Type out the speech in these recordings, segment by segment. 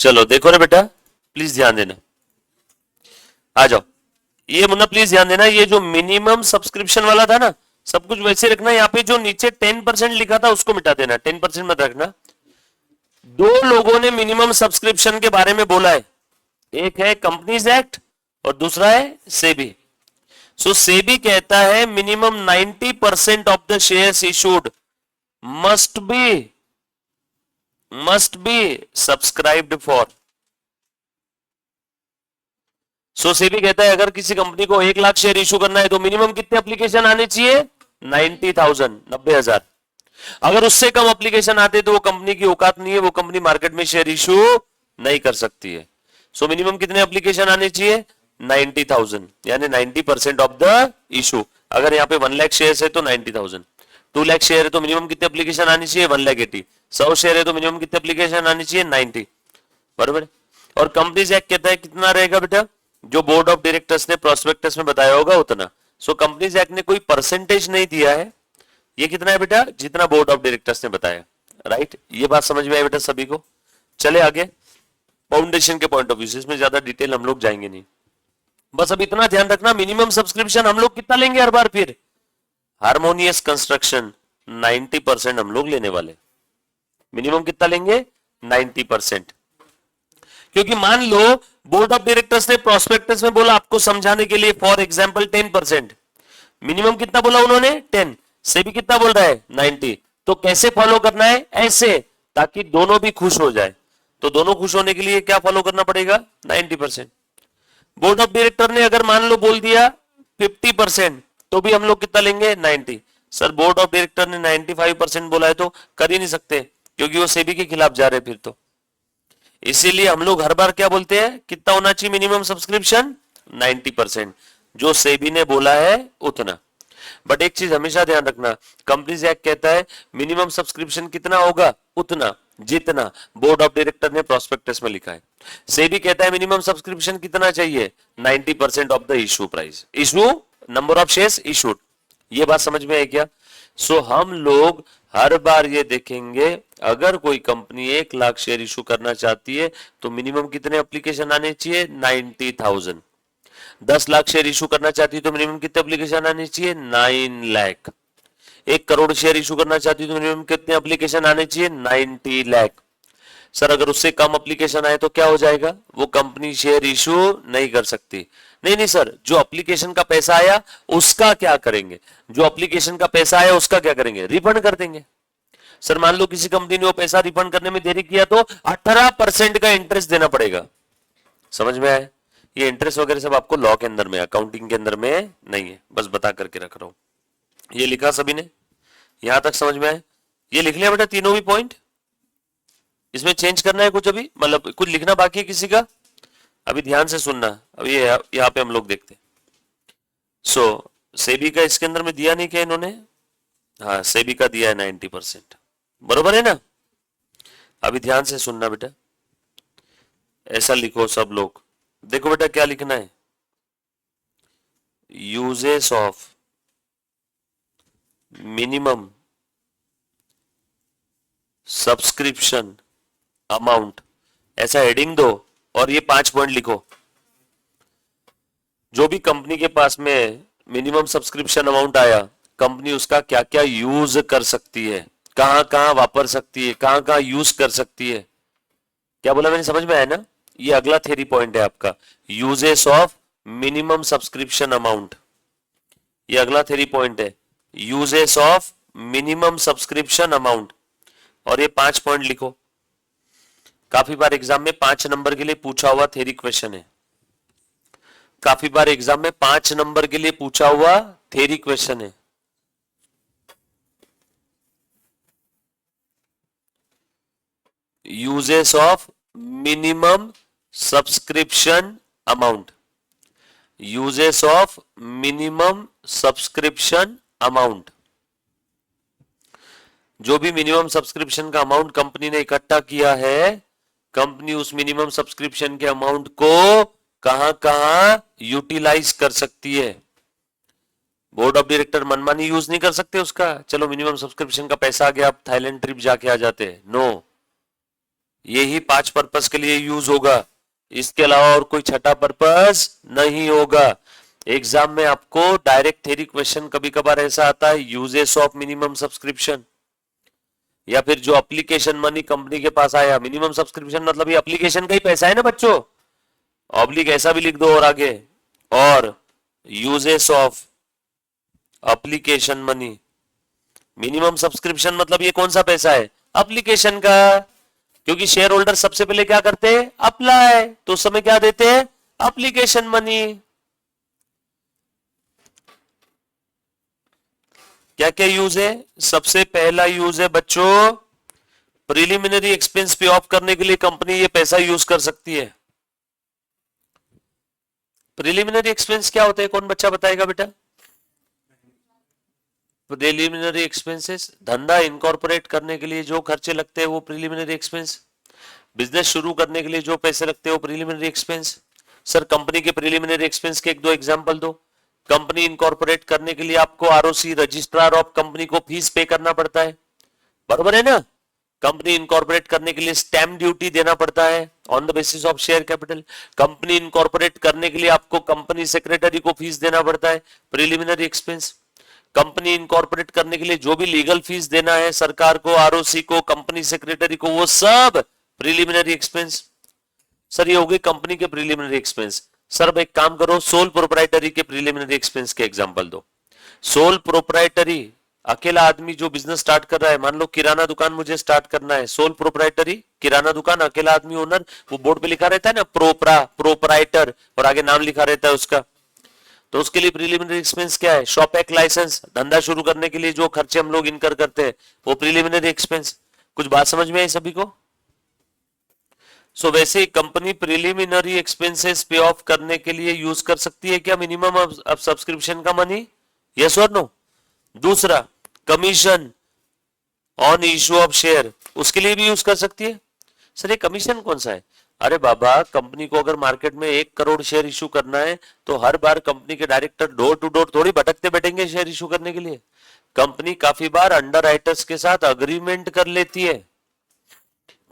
चलो देखो रे बेटा, प्लीज ध्यान देना, आ जाओ। ये मुन्ना प्लीज ध्यान देना, ये जो मिनिमम सब्सक्रिप्शन वाला था ना, सब कुछ वैसे रखना। यहाँ पे जो नीचे 10% लिखा था उसको मिटा देना, 10% मत रखना। दो लोगों ने मिनिमम सब्सक्रिप्शन के बारे में बोला है, एक है कंपनीज एक्ट और दूसरा है सेबी। सो सेबी कहता है minimum 90% of the shares issued must be subscribed for. So SEBI कहता है अगर किसी कंपनी को 1 लाख शेयर इशू करना है तो मिनिमम कितने एप्लीकेशन आने चाहिए? 90,000, 90,000। अगर उससे कम एप्लीकेशन आते तो वो कंपनी की औकात नहीं है, वो कंपनी मार्केट में शेयर इशू नहीं कर सकती है। सो मिनिमम कितने एप्लीकेशन आने चाहिए? 90,000, यानी 90% ऑफ द इशू। अगर यहाँ पे 1 लाख शेयर है तो 90,000, 2 लाख शेयर है तो मिनिमम कितने एप्लीकेशन आनी चाहिए? 1,80,000। 100 शेयर है तो मिनिमम कितने एप्लीकेशन आनी चाहिए? 90। बराबर। और कंपनीज एक्ट कहता है कितना रहेगा बेटा? जो बोर्ड ऑफ डायरेक्टर्स ने प्रोस्पेक्टस में बताया होगा उतना। सो कंपनीज एक्ट ने कोई परसेंटेज नहीं दिया है, ये कितना है बेटा? जितना बोर्ड ऑफ डायरेक्टर्स ने बताया। राइट, ये बात समझ में आई बेटा सभी को? चले आगे फाउंडेशन के पॉइंट ऑफ व्यू से, इसमें ज्यादा डिटेल हम लोग जाएंगे नहीं। बस अब इतना ध्यान रखना, मिनिमम सब्सक्रिप्शन हम लोग कितना लेंगे हर बार? फिर हार्मोनियस कंस्ट्रक्शन 90% हम लोग लेने वाले। मिनिमम कितना लेंगे? 90%। क्योंकि मान लो बोर्ड ऑफ डायरेक्टर्स ने प्रोस्पेक्टस में बोला आपको समझाने के लिए, फॉर एग्जांपल 10%, मिनिमम कितना बोला उन्होंने? 10। सेबी कितना बोल रहा है? 90। तो कैसे फॉलो करना है? ऐसे, ताकि दोनों भी खुश हो जाए। तो दोनों खुश होने के लिए क्या फॉलो करना पड़ेगा? 90%। बोर्ड ऑफ डायरेक्टर ने अगर मान लो बोल दिया 50%, तो भी हम लोग कितना लेंगे? 90। सर बोर्ड ऑफ डायरेक्टर ने 95% बोला है तो कर ही नहीं सकते, क्योंकि वो सेबी के खिलाफ जा रहे फिर तो। इसीलिए हम लोग हर बार क्या बोलते हैं? कितना होना चाहिए मिनिमम सब्सक्रिप्शन? 90%, जो सेबी ने बोला है उतना। बट एक चीज हमेशा ध्यान रखना, कंपनीज एक्ट कहता है मिनिमम सब्सक्रिप्शन कितना होगा? उतना जितना बोर्ड ऑफ डायरेक्टर ने प्रोस्पेक्टस में लिखा है। सेबी कहता है मिनिमम सब्सक्रिप्शन कितना चाहिए? 90% of the issue price, issue number of shares issued. ये बात समझ में आई क्या? सो हम लोग हर बार ये देखेंगे, अगर कोई कंपनी 1 लाख शेयर इशू करना चाहती है तो मिनिमम कितने एप्लीकेशन आने चाहिए? 90,000। 10 लाख शेयर इशू करना चाहती है तो मिनिमम कितने एप्लीकेशन आने चाहिए? 9 लाख। 1 करोड़ शेयर इशू करना चाहती है तो मिनिमम कितने एप्लीकेशन आने चाहिए? 90 लाख। सर अगर उससे कम एप्लीकेशन आए तो क्या हो जाएगा? वो कंपनी शेयर इशू नहीं कर सकती। नहीं नहीं सर, जो एप्लीकेशन का पैसा आया उसका क्या करेंगे? जो एप्लीकेशन का पैसा आया उसका क्या करेंगे? रिफंड कर देंगे। सर मान लो किसी कंपनी ने वो पैसा रिफंड करने में देरी किया तो 18% का इंटरेस्ट देना पड़ेगा। समझ में आया? ये इंटरेस्ट वगैरह सब आपको लॉ के अंदर में, अकाउंटिंग के अंदर में नहीं है, बस बता करके रख रहा हूं। ये लिखा सभी ने? यहां तक समझ में आया? ये लिख लिया बेटा तीनों भी पॉइंट? इसमें चेंज करना है कुछ अभी? मतलब कुछ लिखना बाकी है किसी का? अभी ध्यान से सुनना। अभी यहाँ पे हम लोग देखते हैं। सो सेबी का इसके अंदर में दिया नहीं क्या इन्होंने? हाँ, सेबी का दिया है 90%। बरोबर है ना? अभी ध्यान से सुनना बेटा, ऐसा लिखो सब लोग। देखो बेटा क्या लिखना है, uses of minimum subscription amount, ऐसा हेडिंग दो और ये 5 पॉइंट लिखो। जो भी कंपनी के पास में मिनिमम सब्सक्रिप्शन अमाउंट आया, कंपनी उसका क्या क्या यूज कर सकती है, कहां कहां वापर सकती है, कहां कहां यूज कर सकती है। क्या बोला मैंने? समझ में आया ना? ये अगला थ्योरी पॉइंट है आपका, uses of minimum subscription amount. ये अगला थ्योरी पॉइंट है, uses of minimum subscription amount. और ये 5 पॉइंट लिखो। काफी बार एग्जाम में 5 नंबर के लिए पूछा हुआ थ्योरी क्वेश्चन है। काफी बार एग्जाम में 5 नंबर के लिए पूछा हुआ थ्योरी क्वेश्चन है। Uses of minimum subscription amount, uses of minimum subscription amount. जो भी मिनिमम सब्सक्रिप्शन का अमाउंट कंपनी ने इकट्ठा किया है, कंपनी उस मिनिमम सब्सक्रिप्शन के अमाउंट को कहां कहां यूटिलाइज कर सकती है। बोर्ड ऑफ डायरेक्टर मनमानी यूज नहीं कर सकते उसका, चलो मिनिमम सब्सक्रिप्शन का पैसा आ गया आप थाईलैंड ट्रिप जाके आ जाते हैं। नो, यही 5 पर्पस के लिए यूज होगा, इसके अलावा और कोई छठा पर्पस नहीं होगा। एग्जाम में आपको डायरेक्ट थ्योरी क्वेश्चन कभी कभार ऐसा आता है, यूजेस ऑफ मिनिमम सब्सक्रिप्शन, या फिर जो एप्लीकेशन मनी कंपनी के पास आया। मिनिमम सब्सक्रिप्शन मतलब ये एप्लीकेशन का ही पैसा है ना बच्चों, ऑब्लिक ऐसा भी लिख दो और आगे, और uses of application money. Minimum subscription मतलब ये कौन सा पैसा है, एप्लीकेशन का, क्योंकि शेयर होल्डर सबसे पहले क्या करते हैं, अप्लाई, तो उस समय क्या देते हैं, एप्लीकेशन मनी। क्या क्या यूज है, सबसे पहला यूज है बच्चों, प्रिलिमिनरी एक्सपेंस पे ऑफ करने के लिए कंपनी ये पैसा यूज कर सकती है। प्रिलिमिनरी एक्सपेंस क्या होते हैं, कौन बच्चा बताएगा बेटा। प्रिलिमिनरी एक्सपेंसेस, धंधा इनकॉर्पोरेट करने के लिए जो खर्चे लगते हैं वो प्रिलिमिनरी एक्सपेंस, बिजनेस शुरू करने के लिए जो पैसे लगते हैं वो प्रिलिमिनरी एक्सपेंस। सर कंपनी के प्रिलिमिनरी एक्सपेंस के एक दो एग्जांपल दो। कंपनी इनकॉर्पोरेट करने के लिए आपको आरओसी रजिस्ट्रार ऑफ कंपनी को फीस पे करना पड़ता है, बराबर है ना। कंपनी इनकॉर्पोरेट करने के लिए स्टैम्प ड्यूटी देना पड़ता है on the basis of share capital. Company incorporate करने के लिए आपको कंपनी सेक्रेटरी को फीस देना पड़ता है, प्रिलिमिनरी एक्सपेंस। कंपनी इनकॉर्पोरेट करने के लिए जो भी लीगल फीस देना है सरकार को, आरओसी को, कंपनी सेक्रेटरी को, वो सब प्रिलिमिनरी एक्सपेंस। सर ये हो गई कंपनी के प्रिलिमिनरी एक्सपेंस। सर अब एक काम करो, सोल प्रोप्राइटरी के प्रिलिमिनरी एक्सपेंस के एग्जांपल दो। सोल प्रोप्राइटरी, अकेला आदमी जो बिजनेस स्टार्ट कर रहा है, मान लो किराना दुकान मुझे स्टार्ट करना है, सोल प्रोप्राइटरी किराना दुकान, अकेला आदमी ओनर, वो बोर्ड पे लिखा रहता है ना प्रोप्राइटर, और आगे नाम लिखा रहता है उसका, तो उसके लिए प्रिलिमिनरी एक्सपेंस क्या है, शॉप एक्ट लाइसेंस, धंधा शुरू करने के लिए जो खर्चे हम लोग इनकर करते हैं वो प्रिलिमिनरी एक्सपेंस। कुछ बात समझ में आई सभी को। सो वैसे ही कंपनी प्रिलिमिनरी एक्सपेंसेस पे ऑफ करने के लिए यूज कर सकती है क्या मिनिमम अब सब्सक्रिप्शन का मनी, यस और नो। दूसरा commission on issue of share, उसके लिए भी यूज कर सकती है। सर ये कमीशन कौन सा है, अरे बाबा कंपनी को अगर मार्केट में 1 करोड़ शेयर इशू करना है तो हर बार कंपनी के डायरेक्टर डोर टू डोर थोड़ी भटकते बैठेंगे शेयर इशू करने के लिए। कंपनी काफी बार अंडर राइटर्स के साथ अग्रीमेंट कर लेती है,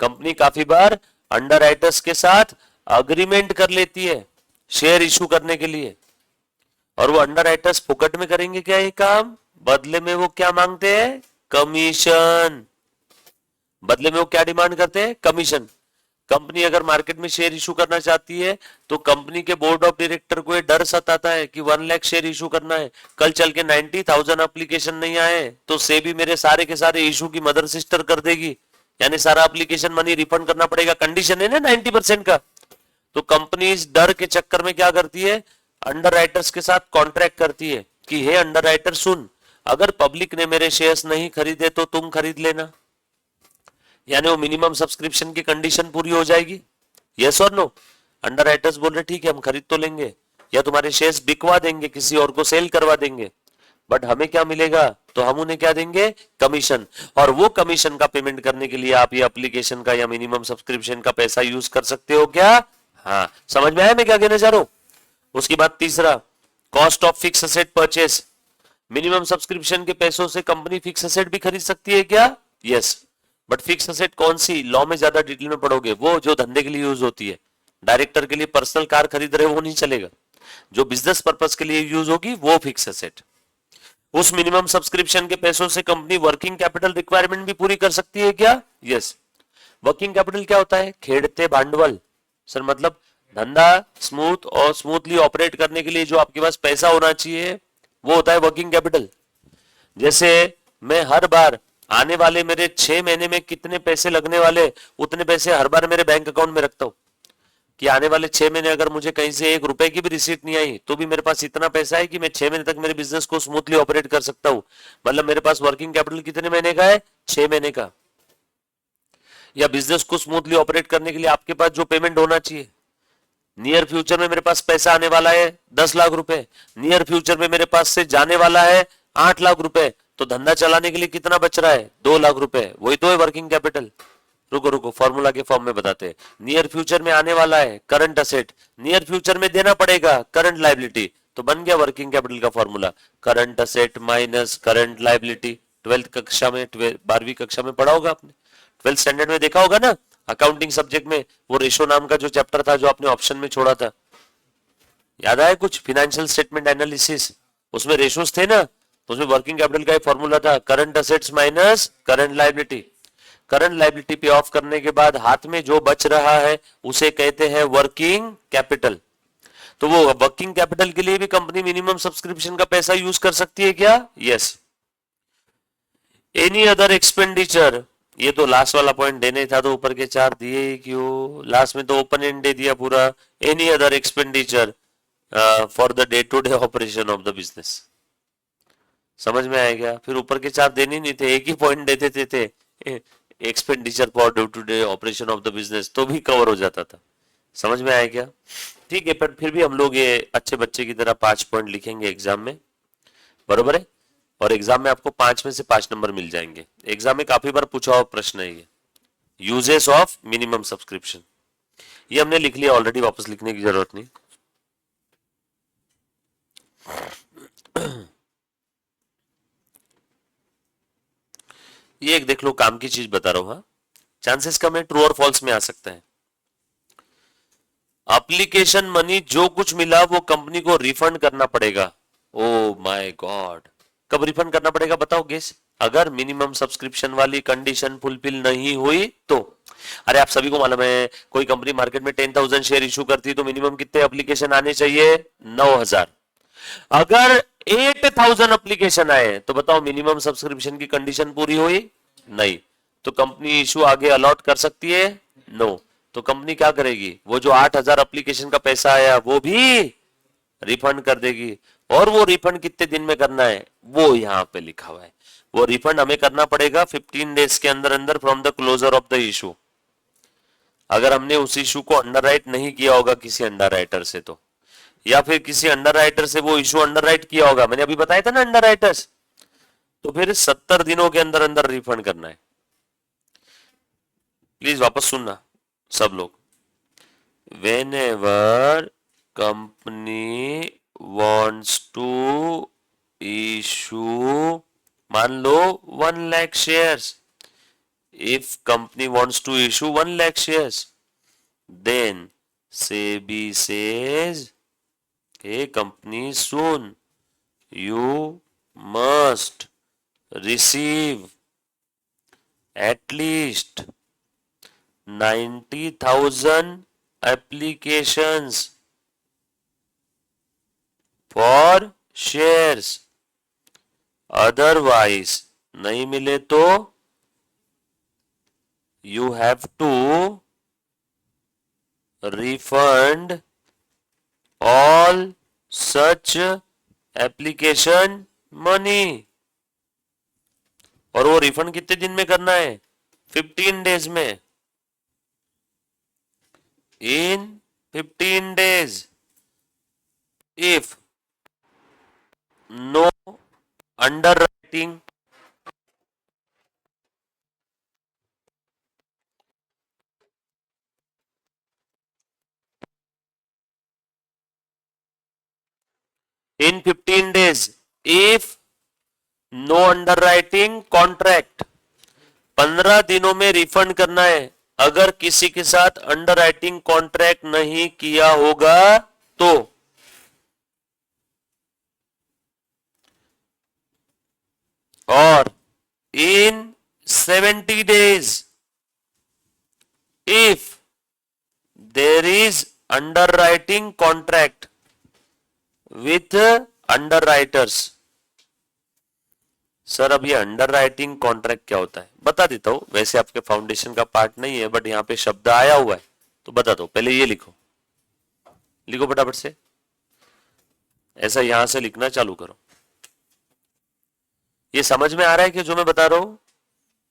कंपनी काफी बार अंडर राइटर्स के साथ अग्रीमेंट कर लेती है शेयर इशू करने के लिए, और वो अंडर राइटर्स फुकट में करेंगे क्या ये काम, बदले में वो क्या मांगते हैं, कमीशन। बदले में वो क्या डिमांड करते हैं, कमीशन। कंपनी अगर मार्केट में शेयर इशू करना चाहती है तो कंपनी के बोर्ड ऑफ डायरेक्टर को ये डर सताता है कि 1 लाख शेयर इशू करना है, कल चल के 90,000 एप्लीकेशन नहीं आए तो सेबी मेरे सारे के सारे इशू की मदर सिस्टर कर देगी, यानी सारा एप्लीकेशन मनी रिफंड करना पड़ेगा, कंडीशन है ना 90% का। तो कंपनी इस डर के चक्कर में क्या करती है, अंडर राइटर्स के साथ कॉन्ट्रैक्ट करती है कि हे अंडर राइटर सुन, अगर पब्लिक ने मेरे शेयर्स नहीं खरीदे तो तुम खरीद लेना, यानी वो मिनिमम सब्सक्रिप्शन की कंडीशन पूरी हो जाएगी, यस और नो। अंडर राइटर्स बोल रहे ठीक है हम खरीद तो लेंगे, या तुम्हारे शेयर्स बिकवा देंगे, किसी और को सेल करवा देंगे, बट हमें क्या मिलेगा, तो हम उन्हें क्या देंगे, कमीशन। और वो कमीशन का पेमेंट करने के लिए आप ये एप्लीकेशन का या मिनिमम सब्सक्रिप्शन का पैसा यूज कर सकते हो क्या। हाँ समझ में आया मैं क्या कहना चाह रहा हूं। उसके बाद तीसरा cost of fix asset purchase, minimum subscription के पैसों से कंपनी फिक्स असेट भी खरीद सकती है क्या, यस। बट फिक्स असेट कौन सी, लॉ में ज्यादा डिटेल में पढ़ोगे, वो जो धंधे के लिए यूज होती है। डायरेक्टर के लिए पर्सनल कार खरीद रहे वो नहीं चलेगा, जो बिजनेस पर्पस के लिए यूज होगी वो फिक्स असेट। उस मिनिमम सब्सक्रिप्शन के पैसों से कंपनी वर्किंग कैपिटल रिक्वायरमेंट भी पूरी कर सकती है क्या, यस। वर्किंग कैपिटल क्या होता है, खेड़ते भांडवल। सर मतलब धंधा स्मूथ और स्मूथली ऑपरेट करने के लिए जो आपके पास पैसा होना चाहिए वो होता है वर्किंग कैपिटल। जैसे मैं हर बार आने वाले मेरे 6 महीने में कितने पैसे लगने वाले, उतने पैसे हर बार मेरे बैंक अकाउंट में रखता हूं, कि आने वाले 6 महीने अगर मुझे कहीं से 1 रुपए की भी रिसीट नहीं आई तो भी मेरे पास इतना पैसा है कि मैं 6 महीने तक मेरे बिजनेस को स्मूथली ऑपरेट कर सकता हूं। मतलब मेरे पास वर्किंग कैपिटल कितने महीने का है, 6 महीने का। या बिजनेस को स्मूथली ऑपरेट करने के लिए आपके पास जो पेमेंट होना चाहिए, नियर फ्यूचर में मेरे पास पैसा आने वाला है 10 लाख रुपए, नियर फ्यूचर में मेरे पास से जाने वाला है 8 लाख रुपए, तो धंधा चलाने के लिए कितना बच रहा है, 2 लाख रुपए, वही तो है वर्किंग कैपिटल। रुको फॉर्मूला के फॉर्म में बताते हैं। नियर फ्यूचर में आने वाला है करंट असेट, नियर फ्यूचर में देना पड़ेगा करंट लायबिलिटी, तो बन गया वर्किंग कैपिटल का formula, current asset minus current liability. 12th कक्षा में 12वीं कक्षा में पढ़ा होगा आपने, 12th स्टैंडर्ड में देखा होगा ना। अकाउंटिंग सब्जेक्ट में वो रेशो नाम का जो चैप्टर था जो आपने ऑप्शन में छोड़ा था, याद आया कुछ? फाइनेंशियल स्टेटमेंट एनालिसिस, उसमें रेशोस थे ना, तो उसमें वर्किंग कैपिटल का एक फॉर्मूला था, current assets minus current liability. Current liability पे ऑफ करने के बाद हाथ में जो बच रहा है उसे कहते हैं वर्किंग कैपिटल। तो वो वर्किंग कैपिटल के लिए भी कंपनी मिनिमम सब्सक्रिप्शन का पैसा यूज कर सकती है क्या? यस। एनी अदर एक्सपेंडिचर, ये तो लास्ट वाला पॉइंट देने था तो ऊपर के 4 दिए ही क्यों, लास्ट में तो ओपन एंड दे दिया पूरा। Any other expenditure for the day to day operation of the business. समझ में आया क्या? फिर ऊपर के 4 देने नहीं थे, एक ही पॉइंट दे देते थे, expenditure for day to day operation of the business, तो भी कवर हो जाता था। समझ में आया क्या? ठीक है, पर फिर भी हम लोग ये अच्छे बच्चे की तरह 5 पॉइंट लिखेंगे एग्जाम में, बरोबर है? और एग्जाम में आपको 5 में से 5 नंबर मिल जाएंगे। एग्जाम में काफी बार पूछा हुआ प्रश्न है ये, यूजेस ऑफ मिनिमम सब्सक्रिप्शन। ये हमने लिख लिया ऑलरेडी, वापस लिखने की जरूरत नहीं। ये एक देख लो, काम की चीज बता रहा हूं। हाँ, चांसेस कम है, ट्रू और फॉल्स में आ सकता है। एप्लीकेशन मनी जो कुछ मिला वो कंपनी को रिफंड करना पड़ेगा। ओ माय गॉड, कब रिफंड करना पड़ेगा बताओ गेस? अगर मिनिमम सब्सक्रिप्शन वाली कंडीशन फुलफिल नहीं हुई तो। अरे आप सभी को मालूम है, कोई कंपनी मार्केट में 10,000 शेयर इशू करती है तो मिनिमम कितने एप्लीकेशन आने चाहिए? 9,000। अगर 8,000 एप्लीकेशन आए तो बताओ मिनिमम सब्सक्रिप्शन की कंडीशन पूरी हुई? नहीं। तो कंपनी इशू आगे अलॉट कर सकती है? नो। तो कंपनी क्या करेगी? वो जो 8,000 एप्लीकेशन का पैसा आया वो भी रिफंड कर देगी। और वो रिफंड कितने दिन में करना है वो यहां पे लिखा हुआ है। वो रिफंड हमें करना पड़ेगा 15 डेज के अंदर अंदर from the closure of the issue. अगर हमने उस इशू को अंडरराइट नहीं किया होगा किसी अंडरराइटर से तो, या फिर किसी अंडरराइटर से वो इशू अंडरराइट किया होगा, मैंने अभी बताया था ना अंडरराइटर्स, तो फिर 70 दिनों के अंदर अंदर रिफंड करना है। प्लीज वापस सुनना सब लोग। whenever company wants to issue, मान लो 1 lakh shares, if company wants to issue 1 lakh shares, then SEBI says, hey company, soon you must receive at least 90,000 applications for shares, otherwise नहीं मिले तो you have to refund all such application money। और वो refund कितने दिन में करना है? 15 डेज में। In 15 days, if no underwriting, in 15 days, if no underwriting contract, 15 दिनों में रिफंड करना है। अगर किसी के साथ अंडरराइटिंग कॉन्ट्रैक्ट नहीं किया होगा तो। और इन 70 days, if there is underwriting contract with underwriters। Sir अब ये अंडरराइटिंग कॉन्ट्रैक्ट क्या होता है बता देता हूं, वैसे आपके फाउंडेशन का पार्ट नहीं है बट यहां पे शब्द आया हुआ है तो बता दो। पहले ये लिखो, लिखो फटाफट से, ऐसा यहां से लिखना चालू करो। ये समझ में आ रहा है कि जो मैं बता रहा हूं?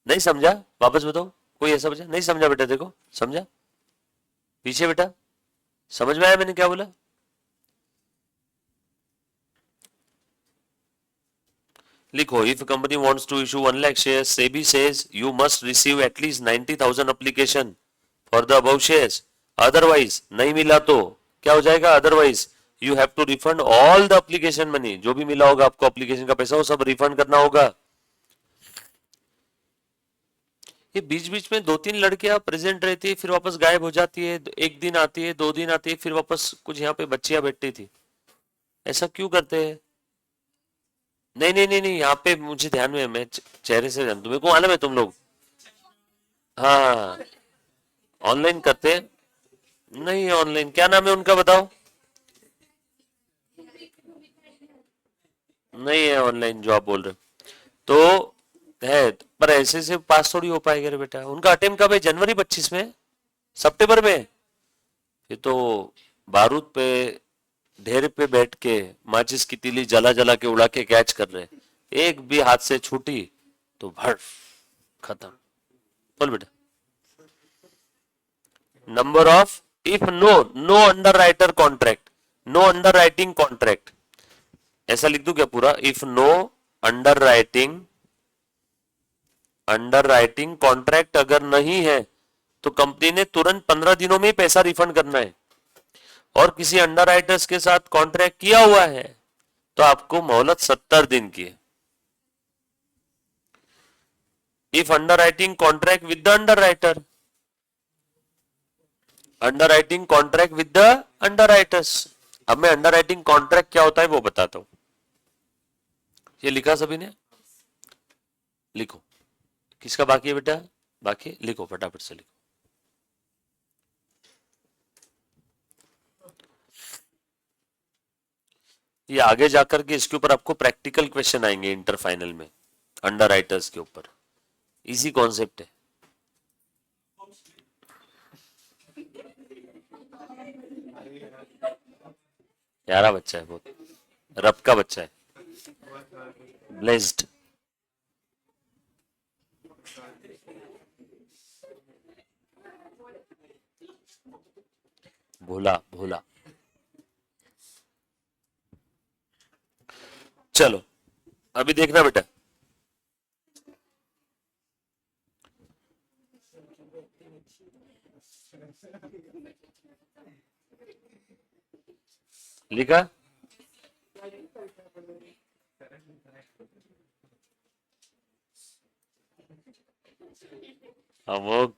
नहीं समझा? वापस बताओ, कोई ऐसा बचा नहीं समझा? बेटा देखो, समझा? पीछे बेटा समझ में आया मैंने क्या बोला? लिखो, if a company wants to issue 1 lakh shares, SEBI says you must receive at least 90,000 application for the above shares, otherwise नहीं मिला तो क्या हो जाएगा? otherwise you have to refund all the application money। जो भी मिला होगा आपको एप्लीकेशन का पैसा वो सब रिफंड करना होगा। ये बीच बीच में 2-3 लड़कियां प्रेजेंट रहती है, फिर वापस गायब हो जाती है, एक दिन आती है, 2 दिन आती है, फिर वापस कुछ यहाँ पे बच्चियां बैठती थी, ऐसा क्यों करते हैं? नहीं नहीं नहीं नहीं, यहाँ पे मुझे ध्यान में है, मैं चेहरे से जान, तुम्हें को मालूम है तुम लोग। हाँ, ऑनलाइन करते हैं। नहीं है ऑनलाइन, क्या नाम है उनका बताओ? नहीं है ऑनलाइन जो आप बोल रहे हो तो है, पर ऐसे से पास थोड़ी हो पाएगा रे बेटा। उनका अटेम्प्ट कब है? जनवरी 25 में? सितंबर में? ये तो बारूद पे ढेर पे बैठ के माचिस की तीली जला जला के उड़ा के कैच कर रहे हैं। एक भी हाथ से छूटी तो भर खत्म। बोल बेटा। Number of, if no underwriter contract, no underwriting contract, ऐसा लिख दूं क्या पूरा? If no underwriting contract अगर नहीं है तो कंपनी ने तुरंत 15 दिनों में ही पैसा रिफंड करना है। और किसी अंडर राइटर्स के साथ कॉन्ट्रैक्ट किया हुआ है तो आपको मोहलत 70 दिन की है। If under writing contract with the under writer, under writing contract with the under writers. अब मैं अंडर राइटिंग कॉन्ट्रैक्ट क्या होता है वो बताता हूं। ये लिखा सभी ने? लिखो। किसका बाकी है बेटा? बाकी लिखो, फटाफट से लिखो। ये आगे जाकर के इसके ऊपर आपको प्रैक्टिकल क्वेश्चन आएंगे इंटर फाइनल में, अंडर राइटर्स के ऊपर। इजी कॉन्सेप्ट है। प्यारा बच्चा है बहुत, रब का बच्चा है, ब्लेस्ड। भोला भोला। चलो अभी देखना बेटा, लिखा? अमोक,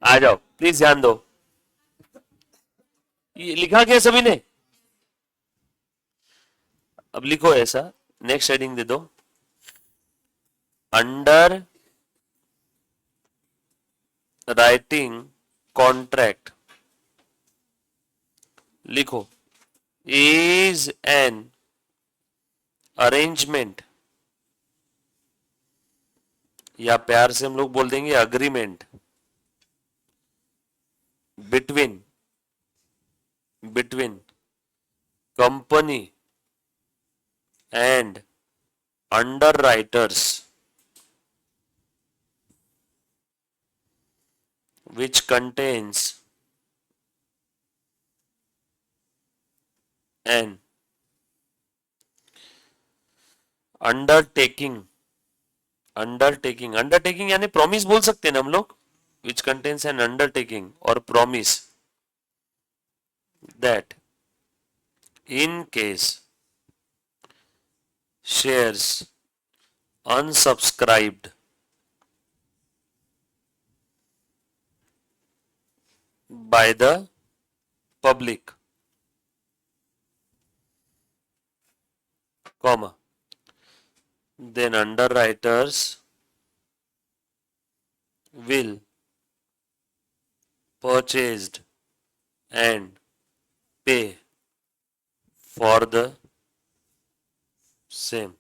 आ जाओ प्लीज, ध्यान दो। ये लिखा क्या सभी ने? अब लिखो ऐसा, नेक्स्ट हेडिंग दे दो, अंडर राइटिंग कॉन्ट्रैक्ट। लिखो, इज एन अरेंजमेंट, या प्यार से हम लोग बोल देंगे agreement, between company and under writers which contains an undertaking यानी प्रॉमिस बोल सकते हैं ना हम लोग, which contains an undertaking or promise that in case shares unsubscribed by the public, comma, then underwriters will purchased and pay for the same।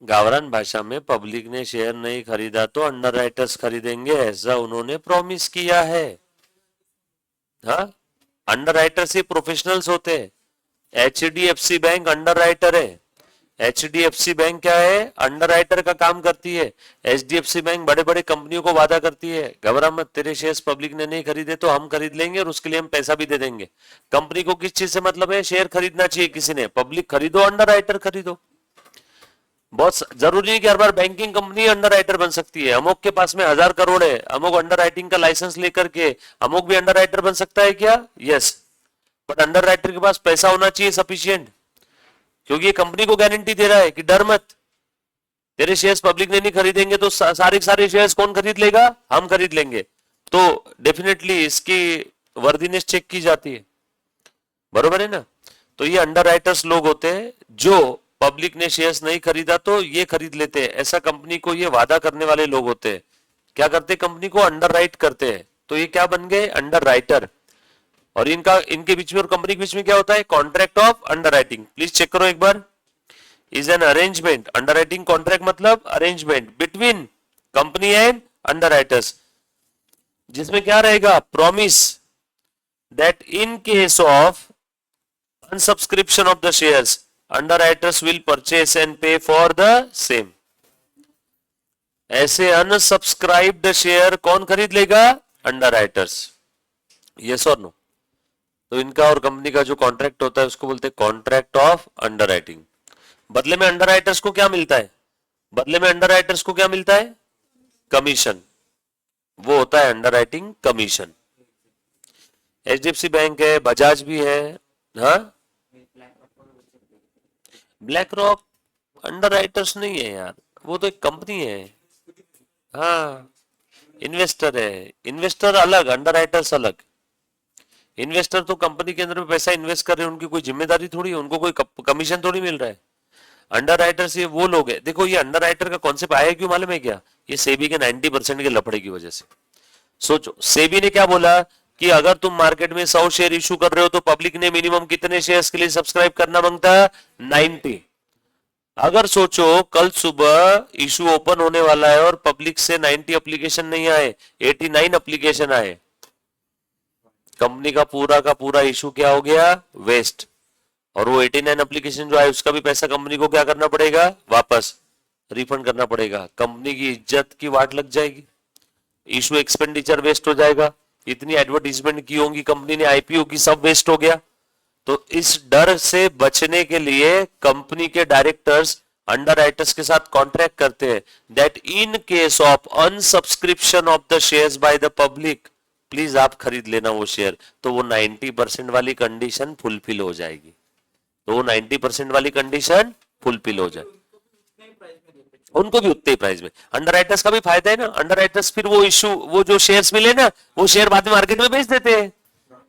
गावरान भाषा में पब्लिक ने शेयर नहीं खरीदा तो अंडर राइटर्स खरीदेंगे, ऐसा उन्होंने प्रॉमिस किया है। हाँ, अंडर राइटर्स ही प्रोफेशनल्स होते हैं। HDFC बैंक अंडर राइटर है। HDFC बैंक क्या है? अंडर राइटर का काम करती है। HDFC बैंक बड़े बड़े कंपनियों को वादा करती है, घबरा मत, तेरे शेयर्स पब्लिक ने नहीं खरीदे तो हम खरीद लेंगे और उसके लिए हम पैसा भी दे देंगे। कंपनी को किस चीज से मतलब है? शेयर खरीदना चाहिए किसी ने, पब्लिक खरीदो, अंडर राइटर खरीदो। बहुत जरूरी है कि हर बार बैंकिंग कंपनी अंडर राइटर बन सकती है। अमोक के पास में 1000 करोड़ है, अमोक अंडर राइटिंग का लाइसेंस लेकर के अमोक भी अंडर राइटर बन सकता है क्या? यस, बट अंडर राइटर के पास पैसा होना चाहिए सफिशियंट। क्योंकि ये कंपनी को गारंटी दे रहा है कि डर मत, तेरे शेयर्स पब्लिक ने नहीं खरीदेंगे तो सारे सारे शेयर्स कौन खरीद लेगा, हम खरीद लेंगे। तो डेफिनेटली इसकी वर्दीनेस चेक की जाती है, बरोबर है ना। तो ये अंडर राइटर्स लोग होते हैं जो पब्लिक ने शेयर्स नहीं खरीदा तो ये खरीद लेते हैं, ऐसा कंपनी को ये वादा करने वाले लोग होते हैं। क्या करते हैं, कंपनी को अंडर राइट करते हैं, तो ये क्या बन गए, अंडर राइटर। और इनके बीच में और कंपनी के बीच में क्या होता है, contract of underwriting. Please check करो एक बार, is an arrangement, underwriting contract मतलब arrangement between company and underwriters, जिसमें क्या रहेगा, promise that in case of unsubscription of the shares underwriters will purchase and pay for the same। ऐसे अनसब्सक्राइब्ड share कौन खरीद लेगा, अंडरराइटर्स। यस और no. तो इनका और कंपनी का जो कॉन्ट्रैक्ट होता है उसको बोलते हैं कॉन्ट्रैक्ट ऑफ अंडरराइटिंग। बदले में अंडरराइटर्स को क्या मिलता है, बदले में अंडरराइटर्स को क्या मिलता है, कमीशन, वो होता है अंडरराइटिंग कमीशन। एचडीएफसी बैंक है, बजाज भी है, हाँ। ब्लैक रॉक अंडरराइटर्स नहीं है यार, वो तो एक कंपनी है, हाँ। इन्वेस्टर है, इन्वेस्टर अलग, अंडरराइटर्स अलग। इन्वेस्टर तो कंपनी के अंदर में पैसा इन्वेस्ट कर रहे हैं, उनकी कोई जिम्मेदारी थोड़ी है, उनको कोई कमीशन थोड़ी मिल रहा है। अंडरराइटर्स ये वो लोग हैं। देखो ये अंडरराइटर का कॉन्सेप्ट आया क्यों मालूम है क्या, ये सेबी के 90% के लफड़े की वजह से। सोचो, सेबी ने क्या बोला कि अगर तुम मार्केट में 100 शेयर इशू कर रहे हो तो पब्लिक ने मिनिमम कितने शेयर्स के लिए सब्सक्राइब करना मांगता है, 90। अगर सोचो कल सुबह इशू ओपन होने वाला है और पब्लिक से 90 एप्लीकेशन नहीं आए, 89 एप्लीकेशन आए, कंपनी का पूरा इशू क्या हो गया, वेस्ट। और वो 89 एप्लीकेशन जो आए उसका भी पैसा कंपनी को क्या करना पड़ेगा, वापस रिफंड करना पड़ेगा। कंपनी की इज्जत की वाट लग जाएगी, इशू एक्सपेंडिचर वेस्ट हो जाएगा, इतनी एडवर्टीजमेंट की होंगी कंपनी ने, आईपीओ की, सब वेस्ट हो गया। तो इस डर से बचने के लिए कंपनी के डायरेक्टर्स अंडरराइटर्स के साथ कॉन्ट्रैक्ट करते हैं that in case of unsubscription of the shares by the public, please आप खरीद लेना वो शेयर। तो वो 90% वाली कंडीशन फुलफिल हो जाएगी, तो वो 90% वाली कंडीशन फुलफिल हो जाए, उनको भी उतने ही प्राइस में। अंडरराइटर्स का भी फायदा है ना, अंडरराइटर्स फिर वो इशू, वो जो शेयर्स मिले ना, वो शेयर बाद में मार्केट में बेच देते हैं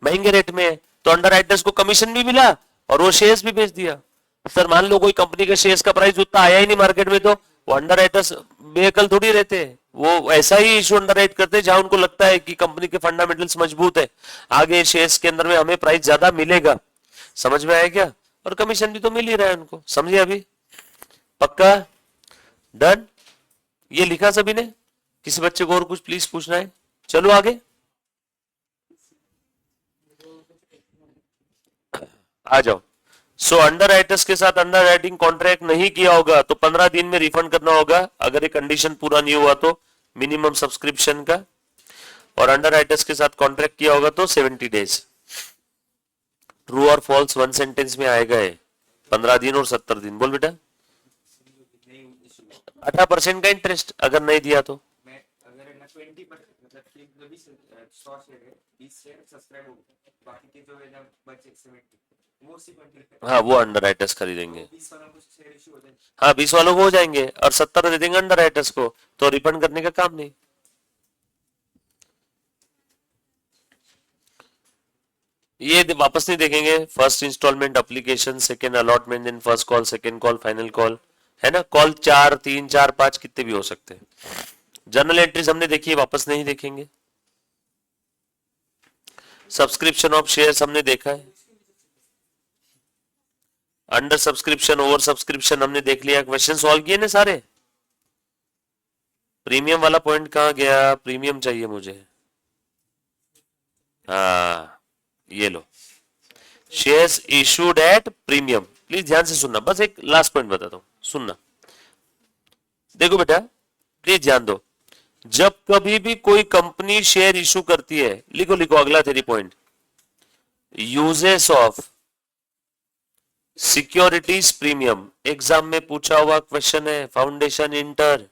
महंगे रेट में, तो अंडरराइटर्स को कमीशन भी मिला और वो शेयर्स भी बेच दिया। सर मान लो कोई कंपनी के शेयर्स का प्राइस उतना आया ही नहीं मार्केट में, तो वो अंडरराइटर्स बेअकल थोड़ी रहते हैं, वो ऐसा ही इशू अंडरराइट करते हैं जहां उनको लगता है कि कंपनी के फंडामेंटल्स मजबूत है, आगे शेयर्स के अंदर में हमें प्राइस ज्यादा मिलेगा। समझ में आया क्या, और कमीशन भी तो मिल ही रहा है उनको, समझिए अभी, पक्का, डन। ये लिखा सभी ने, किसी बच्चे को और कुछ प्लीज पूछना है, चलो आगे आ जाओ। सो अंडरराइटर्स के साथ अंडरराइटिंग कॉन्ट्रैक्ट नहीं किया होगा तो 15 दिन में रिफंड करना होगा, अगर ये कंडीशन पूरा नहीं हुआ तो, मिनिमम सब्सक्रिप्शन का। और अंडरराइटर्स के साथ कॉन्ट्रैक्ट किया होगा तो 70 डेज। ट्रू और फॉल्स वन सेंटेंस में आएगा है, 15 दिन और 70 दिन। बोल बेटा, 18% का इंटरेस्ट अगर नहीं दिया तो, हाँ वो अंडरराइटर्स खरीदेंगे, हाँ 20 वालों को हो जाएंगे और 70 दे देंगे अंडरराइटर्स को, तो रिफंड करने का काम नहीं। ये वापस नहीं देखेंगे, first installment, application, second allotment, then first call, second call, final call, है ना। कॉल 4, 3, 4, 5 कितने भी हो सकते हैं। जर्नल एंट्रीज हमने देखी है, वापस नहीं देखेंगे। सब्सक्रिप्शन ऑफ शेयर्स हमने देखा है, अंडर सब्सक्रिप्शन, ओवर सब्सक्रिप्शन हमने देख लिया, क्वेश्चन सॉल्व किए ना सारे। प्रीमियम वाला पॉइंट कहां गया, प्रीमियम चाहिए मुझे, हाँ ये लो, shares issued at premium. Please ध्यान से सुनना, बस एक लास्ट पॉइंट बताता हूं, सुनना। देखो बेटा प्लीज ध्यान दो, जब कभी भी कोई कंपनी शेयर इशू करती है, लिखो लिखो अगला 3 point, uses of securities premium, exam में पूछा हुआ क्वेश्चन है, foundation inter,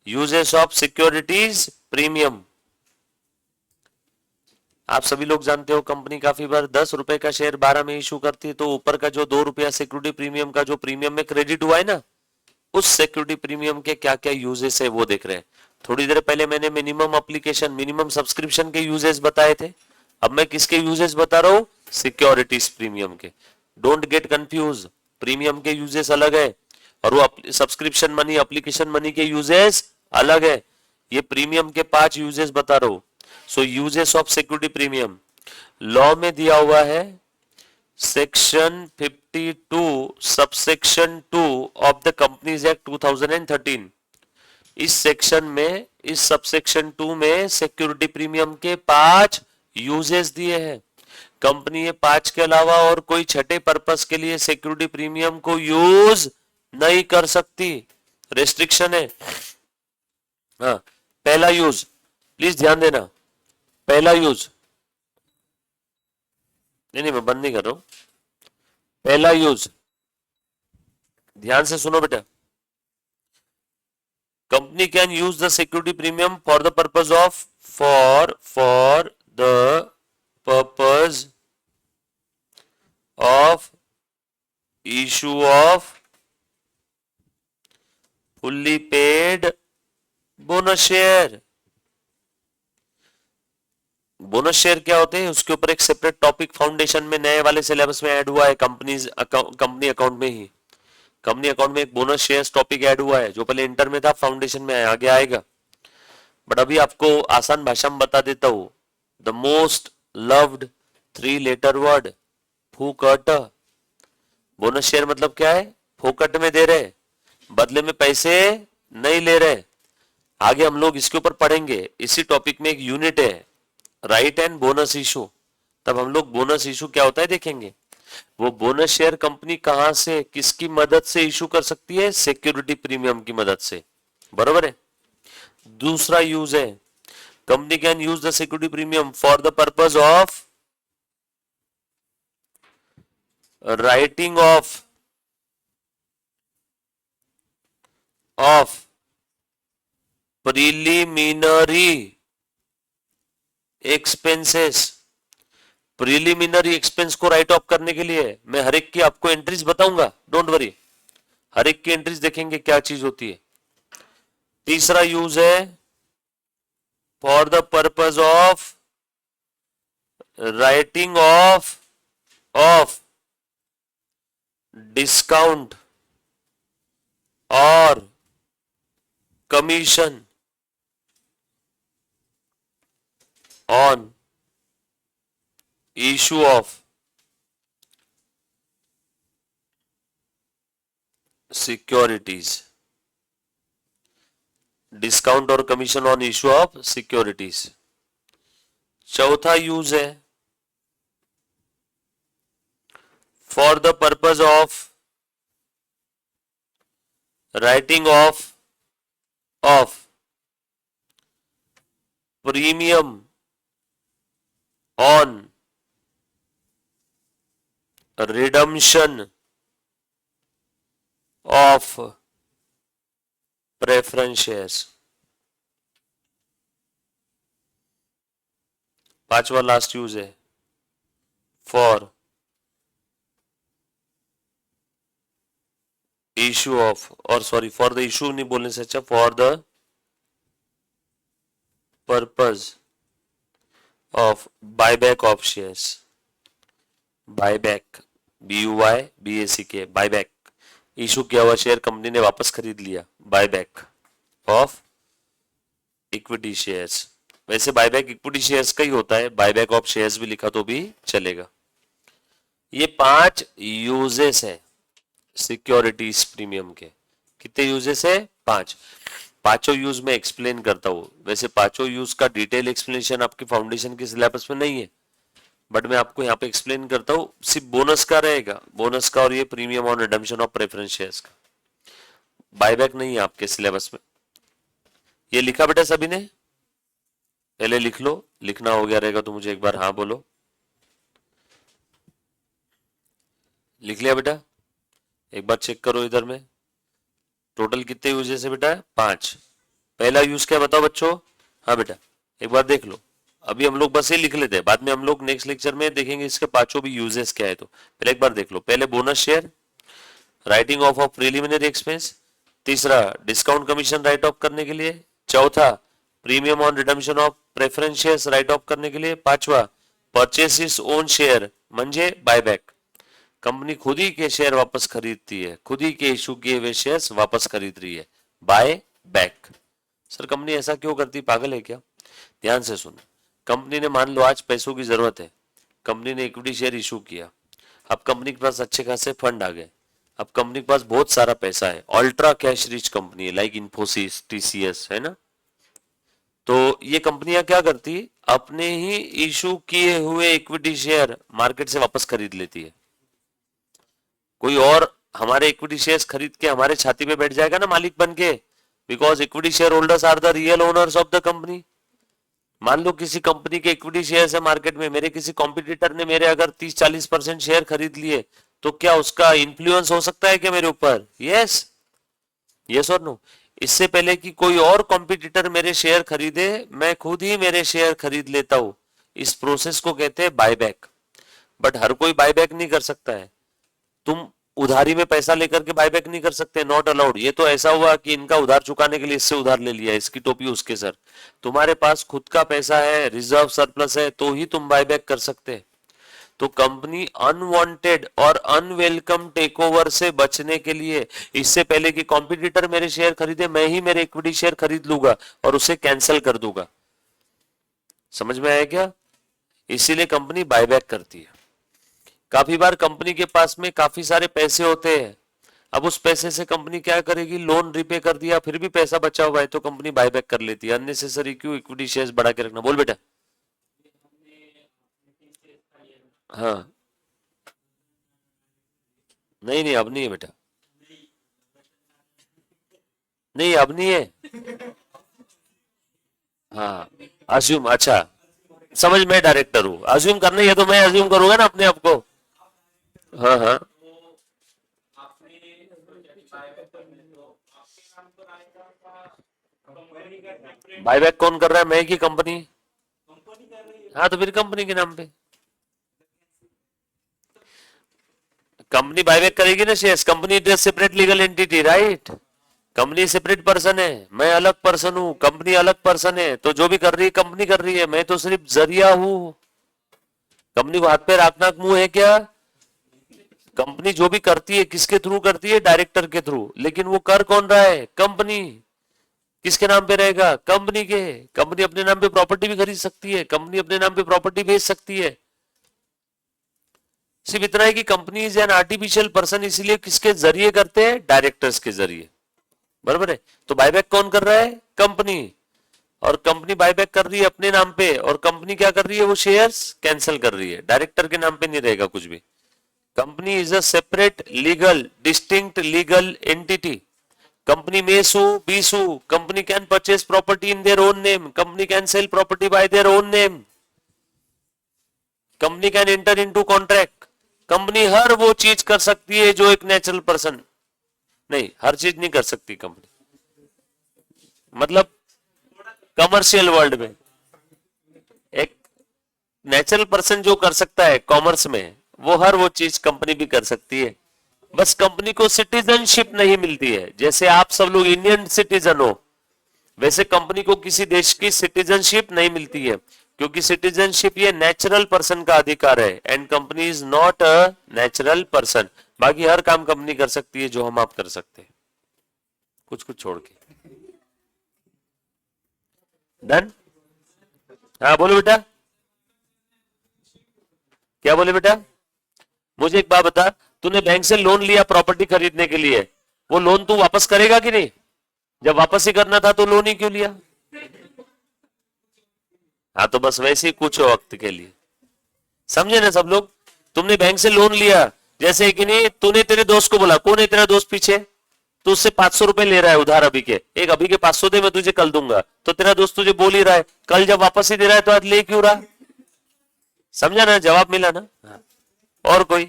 uses of securities premium. आप सभी लोग जानते हो कंपनी काफी बार 10 रुपए का शेयर 12 में इशू करती है, तो ऊपर का जो 2 रुपया सिक्योरिटी प्रीमियम का जो प्रीमियम में क्रेडिट हुआ है ना, उस सिक्योरिटी प्रीमियम के क्या क्या यूजेस है वो देख रहे हैं। थोड़ी देर पहले मैंने मिनिमम एप्लीकेशन मिनिमम सब्सक्रिप्शन के यूजेस बताए थे, अब मैं किसके यूजेस बता रहा हूं? सिक्योरिटीज प्रीमियम के। डोंट गेट कंफ्यूज, प्रीमियम के यूजेस अलग है और वो सब्सक्रिप्शन मनी एप्लीकेशन मनी के यूजेस अलग है। ये प्रीमियम के 5 यूजेस बता रहा हूं। So uses of security premium law में दिया हुआ है, section 52 subsection 2 of the companies act 2013। इस सेक्शन में, इस सबसेक्शन 2 में सिक्योरिटी प्रीमियम के 5 यूजेस दिए हैं। कंपनी ये 5 के अलावा और कोई छठे पर्पस के लिए सिक्योरिटी प्रीमियम को यूज नहीं कर सकती, रेस्ट्रिक्शन है। हाँ, पहला यूज, प्लीज ध्यान देना, पहला यूज, नहीं मैं बंद नहीं कर रहा हूं, पहला यूज, ध्यान से सुनो बेटा। Company can use the security premium for the purpose of for the purpose of issue off fully paid bonus share. Bonus share क्या होते हैं, उसके ऊपर एक सेपरेट टॉपिक फाउंडेशन में नए वाले सिलेबस में ऐड हुआ है, कंपनी अकाउंट में ही, कंपनी अकाउंट में एक बोनस शेयर्स टॉपिक ऐड हुआ है, जो पहले इंटर में था, फाउंडेशन में आगे आएगा। बट अभी आपको आसान भाषा में बता देता हूं, the most loved 3 letter word, फूकट। बोनस शेयर मतलब क्या है? फोकट में दे रहे, बदले में पैसे नहीं ले रहे। आगे हम लोग इसके ऊपर पढ़ेंगे, इसी टॉपिक में एक यूनिट है राइट एंड बोनस इशू, तब हम लोग बोनस इशू क्या होता है देखेंगे। वो बोनस शेयर कंपनी कहां से, किसकी मदद से इशू कर सकती है? सिक्योरिटी प्रीमियम की मदद से, बराबर है। दूसरा यूज है, company can use the security premium for the purpose of writing of preliminary expenses. Preliminary expense को राइट ऑफ करने के लिए मैं हर एक की आपको एंट्रीज बताऊंगा, डोंट वरी, हर एक की एंट्रीज देखेंगे क्या चीज होती है। तीसरा यूज है for the purpose of writing off discount और commission on issue of securities, discount और commission on issue of securities. चौथा यूज है for the purpose of writing off premium on redemption of preference shares. पांचवा last use है for issue of, और sorry for the issue नहीं बोलने से अच्छा, for the purpose of buyback of shares. Buyback, BUYBACK, buyback, issue किया हुआ share company ने वापस खरीद लिया, बायबैक ऑफ इक्विटी शेयर्स। वैसे बायबैक इक्विटी शेयर्स का ही होता है, बायबैक ऑफ शेयर्स भी लिखा तो भी चलेगा। ये 5 यूजेस है सिक्योरिटीज प्रीमियम के। कितने यूजेस है? 5। पांचों यूज में एक्सप्लेन करता हूं। वैसे पांचों यूज का डिटेल एक्सप्लेनेशन आपके फाउंडेशन के सिलेबस में नहीं है, बट मैं आपको यहाँ पे एक्सप्लेन करता हूँ। सिर्फ बोनस का रहेगा, बोनस का, और ये premium on redemption of preference shares का। बायबैक नहीं है आपके सिलेबस में। ये लिखा बेटा सभी ने? पहले लिख लो, लिखना हो गया रहेगा तो मुझे एक बार हाँ बोलो। लिख लिया बेटा? एक बार चेक करो इधर में, टोटल कितने यूजेस है बेटा? 5। पहला यूज क्या बताओ बच्चों? हाँ बेटा एक बार देख लो। अभी हम लोग बस ये लिख लेते हैं, बाद में हम लोग नेक्स्ट लेक्चर में देखेंगे इसके पांचों भी यूजेस क्या है। तो पहले एक बार देख लो, पहले bonus share, writing of of preliminary expense, तीसरा डिस्काउंट कमीशन राइट ऑफ करने के लिए, चौथा premium on redemption of preference shares right of करने के लिए, पांचवा परचेसिस ओन शेयर म्हणजे बायबैक, कंपनी खुद ही के शेयर वापस खरीदती है, खुद ही के इशू किए हुए शेयर्स वापस खरीद रही है, बाय बैक। सर कंपनी ऐसा क्यों करती, पागल है क्या? ध्यान से सुनो, कंपनी ने मान लो आज पैसों की जरूरत है, कंपनी ने इक्विटी शेयर इशू किया, अब कंपनी के पास अच्छे खासे फंड आ गए, अब कंपनी के पास बहुत सारा पैसा है, अल्ट्रा कैश रिच कंपनी है लाइक इन्फोसिस, टीसीएस, है ना। तो ये कंपनियां क्या करती, अपने ही इशू किए हुए इक्विटी शेयर मार्केट से वापस खरीद लेती है। कोई और हमारे इक्विटी शेयर्स खरीद के हमारे छाती पे बैठ जाएगा ना मालिक बन के, because equity shareholders are the real owners of the company. मान लो किसी कंपनी के इक्विटी शेयर्स है मार्केट में, मेरे किसी कॉम्पिटिटर ने मेरे अगर 30-40% शेयर खरीद लिए, तो क्या उसका इन्फ्लुएंस हो सकता है क्या मेरे ऊपर? यस, यस और नो। इससे पहले कि कोई और कॉम्पिटिटर मेरे शेयर खरीदे, मैं खुद ही मेरे शेयर खरीद लेता हूं। इस प्रोसेस को कहते हैं बायबैक। बट हर कोई बायबैक नहीं कर सकता है। तुम उधारी में पैसा लेकर के बायबैक नहीं कर सकते, नॉट अलाउड। ये तो ऐसा हुआ कि इनका उधार चुकाने के लिए इससे उधार ले लिया, इसकी टोपी उसके सर। तुम्हारे पास खुद का पैसा है, रिजर्व सरप्लस है, तो ही तुम बायबैक कर सकते। तो कंपनी अनवांटेड और अनवेलकम टेकओवर से बचने के लिए, इससे पहले कि कॉम्पिटिटर मेरे शेयर खरीदे, मैं ही मेरे इक्विटी शेयर खरीद लूंगा और उसे कैंसिल कर दूंगा। समझ में आया क्या? इसीलिए कंपनी बायबैक करती है। काफी बार कंपनी के पास में काफी सारे पैसे होते हैं, अब उस पैसे से कंपनी क्या करेगी, लोन रिपे कर दिया, फिर भी पैसा बचा हुआ है तो कंपनी बायबैक कर लेती है। अननेसेसरी क्यों इक्विटी शेयर्स बढ़ा के रखना? बोल बेटा। हाँ, नहीं नहीं अब नहीं है बेटा, नहीं अब नहीं है। हाँ, अज्यूम, अच्छा समझ, मैं डायरेक्टर हूँ, अज्यूम करना ही है तो मैं अज्यूम करूंगा ना अपने आप को। हाँ हाँ, बायबैक कौन कर रहा है, मैं की कंपनी? हाँ तो फिर कंपनी के नाम पे कंपनी बायबैक करेगी ना shares. Company is separate legal entity, right? Company separate person है, मैं अलग पर्सन हूँ, कंपनी अलग पर्सन है। तो जो भी कर रही है कंपनी कर रही है, मैं तो सिर्फ जरिया हूँ। कंपनी को हाथ पे नाक मुंह है क्या? कंपनी जो भी करती है किसके थ्रू करती है? डायरेक्टर के थ्रू। लेकिन वो कर कौन रहा है? कंपनी। किसके नाम पे रहेगा? कंपनी के। कंपनी अपने नाम पे प्रॉपर्टी भी खरीद सकती है, कंपनी अपने नाम पे प्रॉपर्टी बेच सकती है। सिर्फ इतना है कि company is an artificial person, इसीलिए किसके जरिए करते हैं? डायरेक्टर्स के जरिए। बराबर है? तो बायबैक कौन कर रहा है? कंपनी। और कंपनी बायबैक कर रही है अपने नाम पे, और कंपनी क्या कर रही है? वो शेयर्स कैंसिल कर रही है। डायरेक्टर के नाम पे नहीं रहेगा कुछ भी। Company is a separate legal distinct legal entity. Company may sue, be sue. Company can purchase property in their own name. Company can sell property by their own name. Company can enter into contract. Company हर वो चीज कर सकती है जो एक natural person नहीं, हर चीज नहीं कर सकती कंपनी। मतलब कमर्शियल वर्ल्ड में एक नेचुरल पर्सन जो कर सकता है कॉमर्स में, वो हर वो चीज कंपनी भी कर सकती है। बस कंपनी को सिटीजनशिप नहीं मिलती है। जैसे आप सब लोग इंडियन सिटीजन हो, वैसे कंपनी को किसी देश की सिटीजनशिप नहीं मिलती है, क्योंकि सिटीजनशिप ये नेचुरल पर्सन का अधिकार है, and company is not a natural person. बाकी हर काम कंपनी कर सकती है जो हम आप कर सकते हैं, कुछ कुछ छोड़ के। डन? हाँ बोलो बेटा, क्या बोले बेटा? मुझे एक बात बता, तूने बैंक से लोन लिया प्रॉपर्टी खरीदने के लिए, वो लोन तू वापस करेगा कि नहीं? जब वापस ही करना था तो लोन ही क्यों लिया? हाँ तो बस वैसे ही कुछ वक्त के लिए, समझे ना सब लोग? तुमने बैंक से लोन लिया, जैसे कि नहीं, तूने तेरे दोस्त को बोला, कौन है तेरा दोस्त पीछे, तो उससे 500 रुपए ले रहा है उधार अभी के, एक अभी के 500 दे, मैं तुझे कल दूंगा। तो तेरा दोस्त तुझे बोल ही रहा है, कल जब वापस ही दे रहा है तो आज ले क्यों रहा? समझा ना? जवाब मिला ना? और कोई?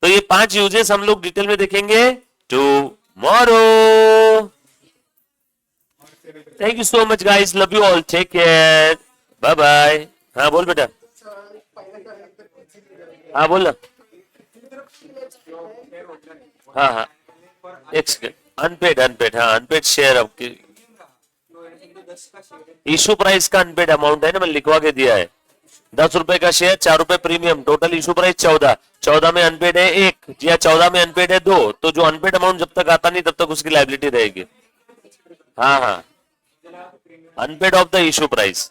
तो ये 5 यूजेस हम लोग डिटेल में देखेंगे tomorrow. Thank you so much guys, love you all, take care, bye bye. हाँ बोल बेटा, हाँ बोल ना। हाँ हाँ एक सेकंड, अनपेड अनपेड, हाँ अनपेड शेयर आपकी इशू प्राइस का अनपेड अमाउंट है ना, मैंने लिखवा के दिया है। 10 रुपए का शेयर, 4 रुपए प्रीमियम, टोटल इशू प्राइस 14। 14 में अनपेड है 1 या 14 में अनपेड है 2, तो जो अनपेड अमाउंट जब तक आता नहीं तब तक उसकी लायबिलिटी रहेगी। हाँ हाँ, unpaid of the issue price.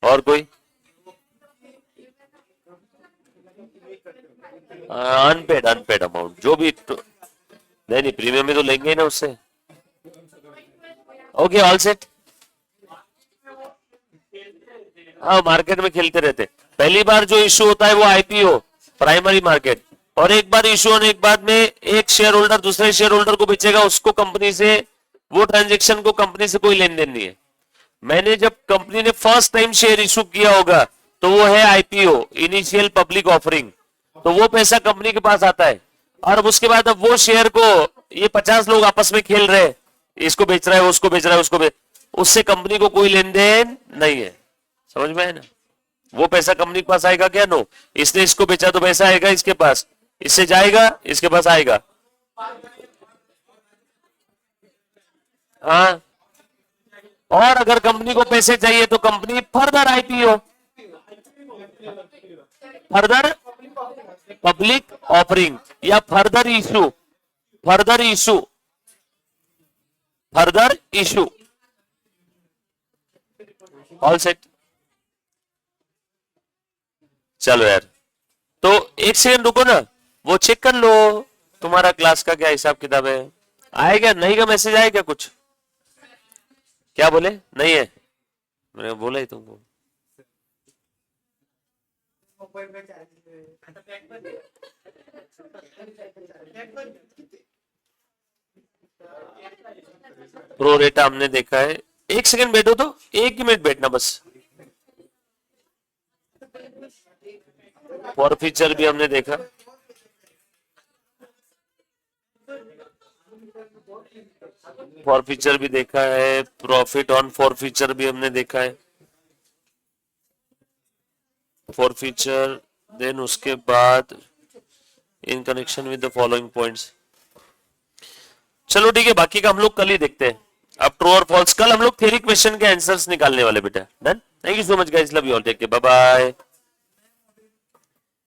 और कोई अनपेड अनपेड अमाउंट जो भी नहीं नहीं, प्रीमियम में तो लेंगे ही ना उससे। Okay all set. हाँ मार्केट में खेलते रहते, पहली बार जो इशू होता है वो आईपीओ, प्राइमरी मार्केट, और एक बार इशू होने के बाद में एक शेयर होल्डर दूसरे शेयर होल्डर को बेचेगा, उसको कंपनी से, वो ट्रांजेक्शन को कंपनी से कोई लेन देन नहीं है। मैंने जब कंपनी ने फर्स्ट टाइम शेयर इशू किया होगा तो वो है आईपीओ, इनिशियल पब्लिक ऑफरिंग, तो वो पैसा कंपनी के पास आता है। और उसके बाद अब वो शेयर को ये 50 लोग आपस में खेल रहे हैं, इसको बेच रहा है उसको बेच रहा है उसको उससे कंपनी को कोई लेन देन नहीं है। समझ में है ना? वो पैसा कंपनी के पास आएगा क्या? नो, इसने इसको बेचा तो पैसा आएगा इसके पास, इससे जाएगा इसके पास आएगा। हाँ, और अगर कंपनी को पैसे चाहिए तो company further IPO, further public offering, या further issue, further issue, further issue. All set. चलो यार, तो एक सेकंड रुको ना, वो चेक कर लो तुम्हारा क्लास का क्या हिसाब किताब है। आएगा नहीं का मैसेज आएगा कुछ? क्या बोले? नहीं है, मैंने बोला ही तुमको। प्रो रेटा हमने देखा है। एक सेकंड बैठो, तो 1 मिनट बैठना बस। फॉर फीचर भी हमने देखा, फॉर फीचर भी देखा है, प्रॉफिट ऑन फॉर फीचर भी हमने देखा है, फॉर फीचर। देन उसके बाद in connection with the following points. चलो ठीक है, बाकी का हम लोग कल ही देखते हैं। अब ट्रू और फॉल्स कल हम लोग थ्योरी क्वेश्चन के आंसर्स निकालने वाले बेटा। Done, thank you so much guys, love you all, take care, bye bye.